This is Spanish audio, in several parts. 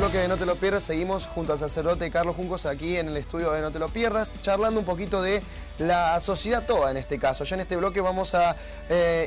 bloque de No Te Lo Pierdas seguimos junto al sacerdote Carlos Juncos aquí en el estudio de No Te Lo Pierdas, charlando un poquito de la sociedad toda en este caso. Ya en este bloque vamos a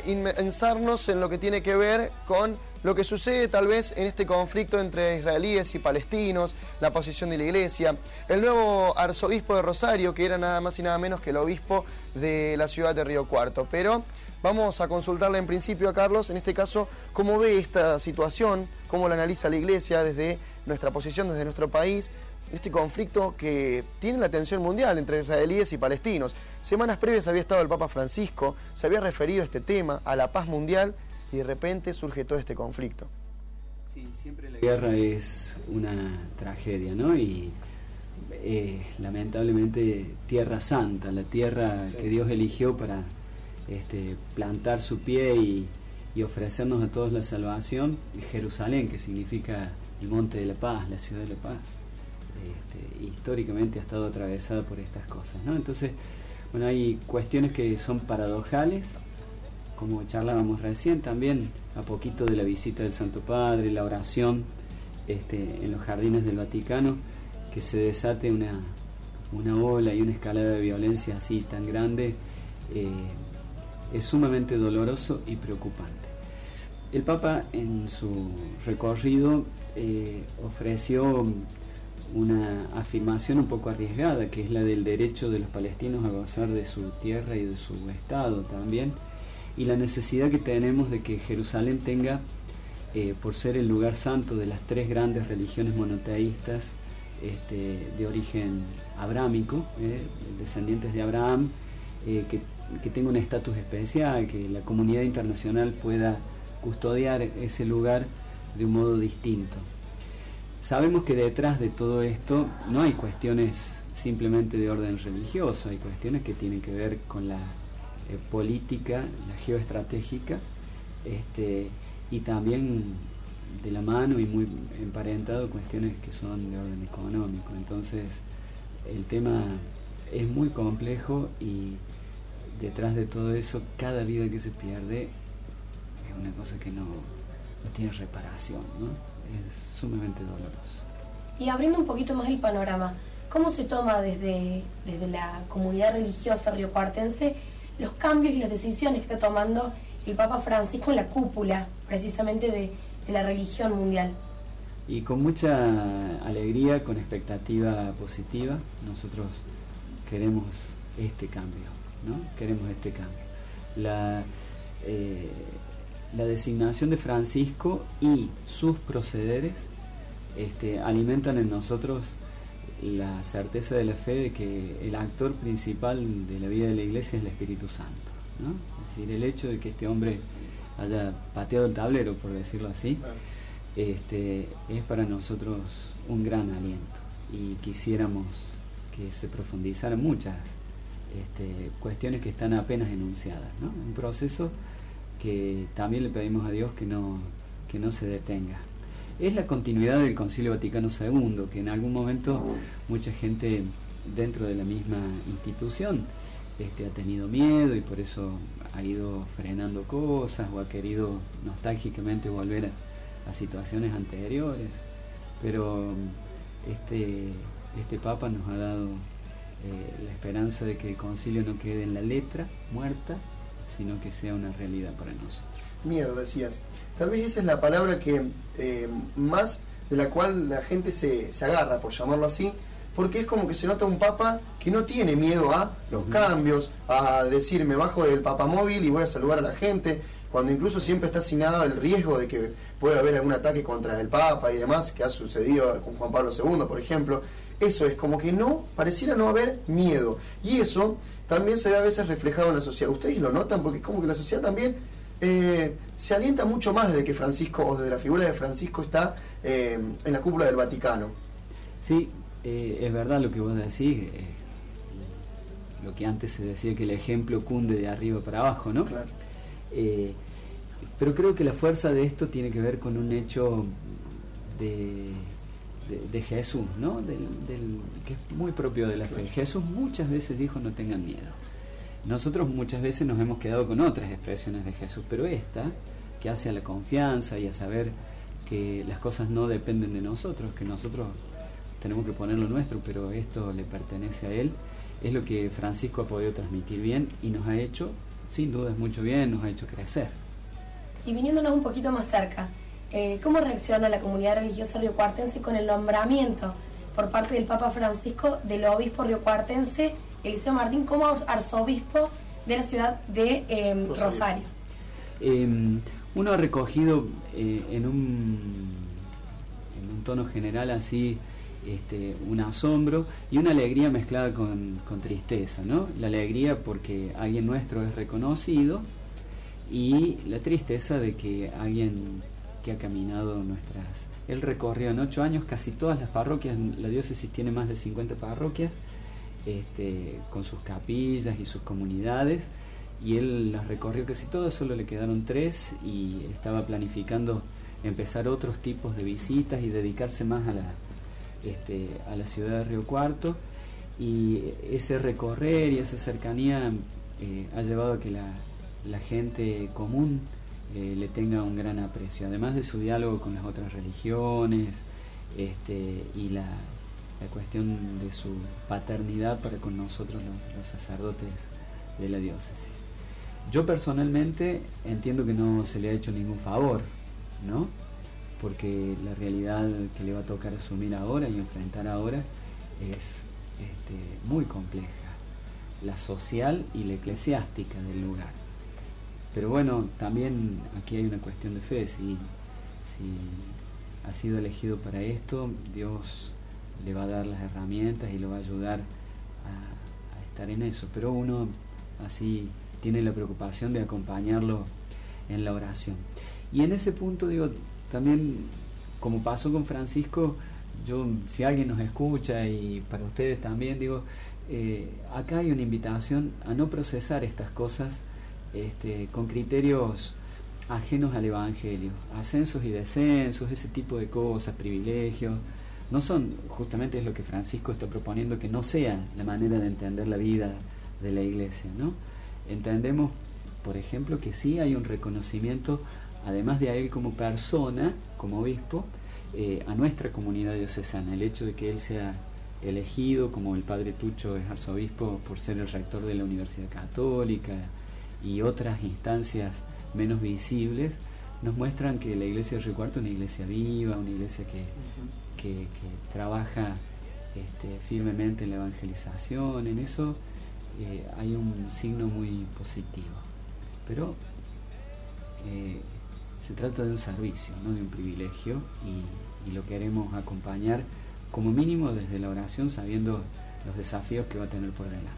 inmersarnos en lo que tiene que ver con lo que sucede tal vez en este conflicto entre israelíes y palestinos, la posición de la iglesia, el nuevo arzobispo de Rosario, que era nada más y nada menos que el obispo de la ciudad de Río Cuarto. Pero vamos a consultarle en principio a Carlos, en este caso, cómo ve esta situación, cómo la analiza la iglesia desde nuestra posición, desde nuestro país, este conflicto que tiene la atención mundial entre israelíes y palestinos. Semanas previas había estado el Papa Francisco, se había referido a este tema, a la paz mundial, y de repente surge todo este conflicto. Sí, siempre la guerra es una tragedia, ¿no? Y lamentablemente Tierra Santa, la tierra que Dios eligió para plantar su pie y ofrecernos a todos la salvación, Jerusalén, que significa el monte de la paz, la ciudad de la paz, históricamente ha estado atravesada por estas cosas, ¿no? Entonces, bueno, hay cuestiones que son paradojales, como charlábamos recién, también a poquito de la visita del Santo Padre, la oración en los jardines del Vaticano, que se desate una ola y una escalada de violencia así tan grande, es sumamente doloroso y preocupante. El Papa en su recorrido ofreció una afirmación un poco arriesgada, que es la del derecho de los palestinos a gozar de su tierra y de su Estado también, y la necesidad que tenemos de que Jerusalén tenga, por ser el lugar santo de las tres grandes religiones monoteístas de origen abrámico, descendientes de Abraham, que tenga un estatus especial, que la comunidad internacional pueda custodiar ese lugar de un modo distinto. Sabemos que detrás de todo esto no hay cuestiones simplemente de orden religioso, hay cuestiones que tienen que ver con la política, la geoestratégica, y también de la mano y muy emparentado cuestiones que son de orden económico. Entonces el tema es muy complejo y detrás de todo eso, cada vida que se pierde es una cosa que no tiene reparación, ¿no? Es sumamente doloroso. Y abriendo un poquito más el panorama, ¿cómo se toma desde la comunidad religiosa riocuartense los cambios y las decisiones que está tomando el Papa Francisco en la cúpula, precisamente de la religión mundial? Y con mucha alegría, con expectativa positiva, nosotros queremos este cambio, ¿no? Queremos este cambio. La designación de Francisco y sus procederes alimentan en nosotros la certeza de la fe de que el actor principal de la vida de la iglesia es el Espíritu Santo, ¿no? Es decir, el hecho de que este hombre haya pateado el tablero, por decirlo así, es para nosotros un gran aliento, y quisiéramos que se profundizaran muchas cuestiones que están apenas enunciadas, ¿no? Un proceso que también le pedimos a Dios que no se detenga. Es la continuidad del Concilio Vaticano II, que en algún momento mucha gente dentro de la misma institución ha tenido miedo y por eso ha ido frenando cosas o ha querido nostálgicamente volver a situaciones anteriores, pero este Papa nos ha dado la esperanza de que el concilio no quede en la letra muerta, sino que sea una realidad para nosotros. Miedo, decías. Tal vez esa es la palabra que más de la cual la gente se agarra, por llamarlo así, porque es como que se nota un papa que no tiene miedo a los cambios, a decir me bajo del papamóvil y voy a saludar a la gente, cuando incluso siempre está asignado el riesgo de que pueda haber algún ataque contra el papa y demás, que ha sucedido con Juan Pablo II, por ejemplo. Eso es como que no, pareciera no haber miedo, y eso también se ve a veces reflejado en la sociedad. Ustedes lo notan, porque es como que la sociedad también se alienta mucho más desde que Francisco, o desde la figura de Francisco está en la cúpula del Vaticano. Sí, es verdad lo que vos decís, lo que antes se decía que el ejemplo cunde de arriba para abajo, ¿no? Claro. Pero creo que la fuerza de esto tiene que ver con un hecho de Jesús, ¿no? Que es muy propio de la fe. Jesús muchas veces dijo no tengan miedo. Nosotros muchas veces nos hemos quedado con otras expresiones de Jesús, pero esta, que hace a la confianza y a saber que las cosas no dependen de nosotros, que nosotros tenemos que poner lo nuestro, pero esto le pertenece a él. Es lo que Francisco ha podido transmitir bien y nos ha hecho, sin dudas, mucho bien, nos ha hecho crecer. Y viniéndonos un poquito más cerca, ¿cómo reacciona la comunidad religiosa riocuartense con el nombramiento por parte del Papa Francisco del obispo riocuartense Eliseo Martín como arzobispo de la ciudad de Rosario? Uno ha recogido en un tono general así un asombro y una alegría mezclada con tristeza, ¿no? La alegría porque alguien nuestro es reconocido y la tristeza de que alguien que ha caminado nuestras... Él recorrió en 8 años casi todas las parroquias, la diócesis tiene más de 50 parroquias, con sus capillas y sus comunidades, y él las recorrió casi todas, solo le quedaron 3 y estaba planificando empezar otros tipos de visitas y dedicarse más a la ciudad de Río Cuarto, y ese recorrer y esa cercanía ha llevado a que la gente común le tenga un gran aprecio, además de su diálogo con las otras religiones y la cuestión de su paternidad para con nosotros los sacerdotes de la diócesis. Yo personalmente entiendo que no se le ha hecho ningún favor, ¿no? Porque la realidad que le va a tocar asumir ahora y enfrentar ahora es muy compleja, la social y la eclesiástica del lugar. Pero bueno, también aquí hay una cuestión de fe. Si ha sido elegido para esto, Dios le va a dar las herramientas y lo va a ayudar a estar en eso. Pero uno así tiene la preocupación de acompañarlo en la oración. Y en ese punto, digo, también, como pasó con Francisco, yo, si alguien nos escucha y para ustedes también, digo, acá hay una invitación a no procesar estas cosas con criterios ajenos al Evangelio, ascensos y descensos, ese tipo de cosas, privilegios. No son, justamente es lo que Francisco está proponiendo, que no sea la manera de entender la vida de la Iglesia, ¿no? Entendemos, por ejemplo, que sí hay un reconocimiento, además de a él como persona, como obispo, a nuestra comunidad diocesana, el hecho de que él sea elegido, como el padre Tucho es arzobispo por ser el rector de la Universidad Católica y otras instancias menos visibles, nos muestran que la iglesia de Río Cuarto es una iglesia viva, una iglesia que trabaja firmemente en la evangelización. En eso hay un signo muy positivo, pero se trata de un servicio, no de un privilegio, y lo queremos acompañar como mínimo desde la oración, sabiendo los desafíos que va a tener por delante.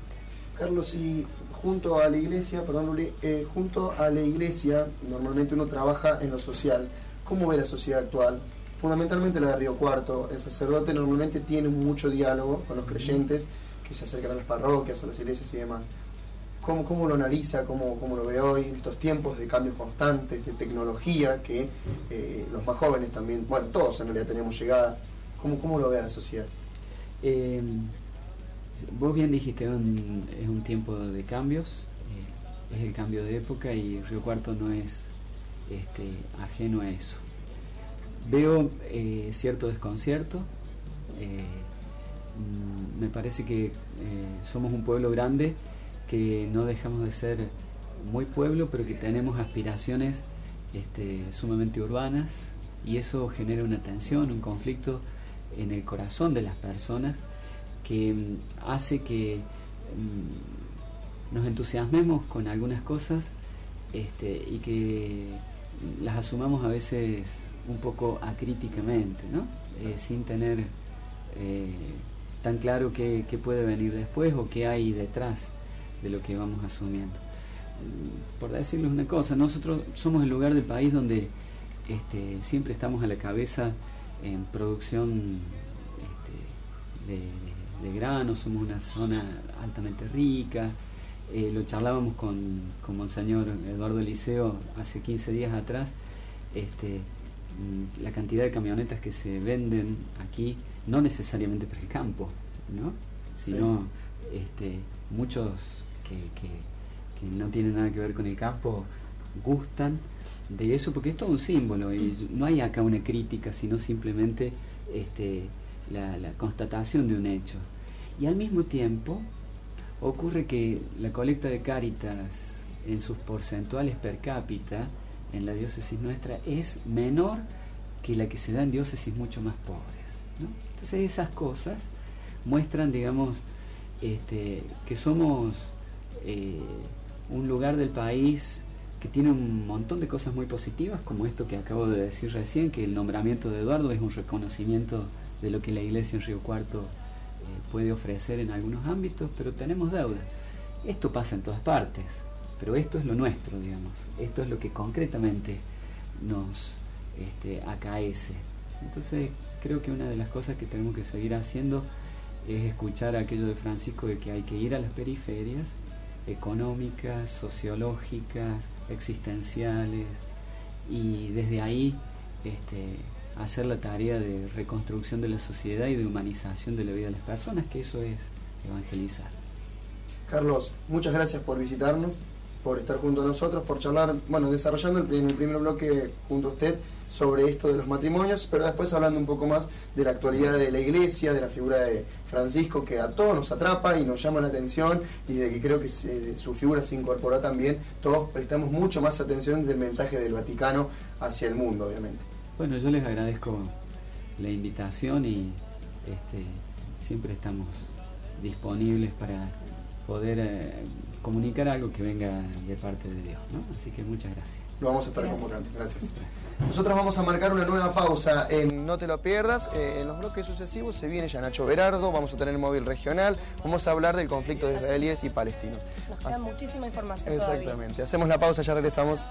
Carlos, y junto a la iglesia, perdón Luli, junto a la iglesia normalmente uno trabaja en lo social. ¿Cómo ve la sociedad actual? Fundamentalmente la de Río Cuarto. El sacerdote normalmente tiene mucho diálogo con los creyentes que se acercan a las parroquias, a las iglesias y demás. ¿Cómo lo analiza? ¿Cómo lo ve hoy en estos tiempos de cambios constantes, de tecnología, que los más jóvenes también, bueno, todos en realidad tenemos llegada? ¿Cómo lo ve a la sociedad? Vos bien dijiste, es un tiempo de cambios, es el cambio de época, y Río Cuarto no es ajeno a eso. Veo cierto desconcierto. Me parece que somos un pueblo grande, que no dejamos de ser muy pueblo, pero que tenemos aspiraciones sumamente urbanas, y eso genera una tensión, un conflicto en el corazón de las personas, que hace que nos entusiasmemos con algunas cosas y que las asumamos a veces un poco acríticamente, ¿no? Sin tener tan claro qué puede venir después o qué hay detrás de lo que vamos asumiendo. Por decirles una cosa, nosotros somos el lugar del país donde siempre estamos a la cabeza en producción de granos, somos una zona altamente rica. Lo charlábamos con Monseñor Eduardo Eliseo hace 15 días atrás. La cantidad de camionetas que se venden aquí, no necesariamente para el campo, ¿no? Sino muchos que no tienen nada que ver con el campo, gustan de eso, porque es todo un símbolo y no hay acá una crítica, sino simplemente la constatación de un hecho. Y al mismo tiempo ocurre que la colecta de Cáritas en sus porcentuales per cápita en la diócesis nuestra es menor que la que se da en diócesis mucho más pobres, ¿no? Entonces esas cosas muestran, digamos, que somos un lugar del país que tiene un montón de cosas muy positivas, como esto que acabo de decir recién, que el nombramiento de Eduardo es un reconocimiento de lo que la Iglesia en Río Cuarto puede ofrecer en algunos ámbitos, pero tenemos deuda. Esto pasa en todas partes, pero esto es lo nuestro, digamos. Esto es lo que concretamente nos acaece. Entonces creo que una de las cosas que tenemos que seguir haciendo es escuchar aquello de Francisco de que hay que ir a las periferias económicas, sociológicas, existenciales, y desde ahí hacer la tarea de reconstrucción de la sociedad y de humanización de la vida de las personas, que eso es evangelizar. Carlos, muchas gracias por visitarnos, por estar junto a nosotros, por charlar, bueno, desarrollando en el primer bloque junto a usted sobre esto de los matrimonios, pero después hablando un poco más de la actualidad de la Iglesia, de la figura de Francisco, que a todos nos atrapa y nos llama la atención, y de que creo que su figura se incorporó también. Todos prestamos mucho más atención del mensaje del Vaticano hacia el mundo, obviamente. Bueno, yo les agradezco la invitación y siempre estamos disponibles para poder comunicar algo que venga de parte de Dios, ¿no? Así que muchas gracias. Lo vamos a estar convocando. Gracias. Nosotros vamos a marcar una nueva pausa en No Te Lo Pierdas. En los bloques sucesivos se viene ya Nacho Berardo, vamos a tener el móvil regional, vamos a hablar del conflicto de israelíes y palestinos. Nos queda muchísima información. Exactamente. Todavía. Hacemos la pausa, ya regresamos.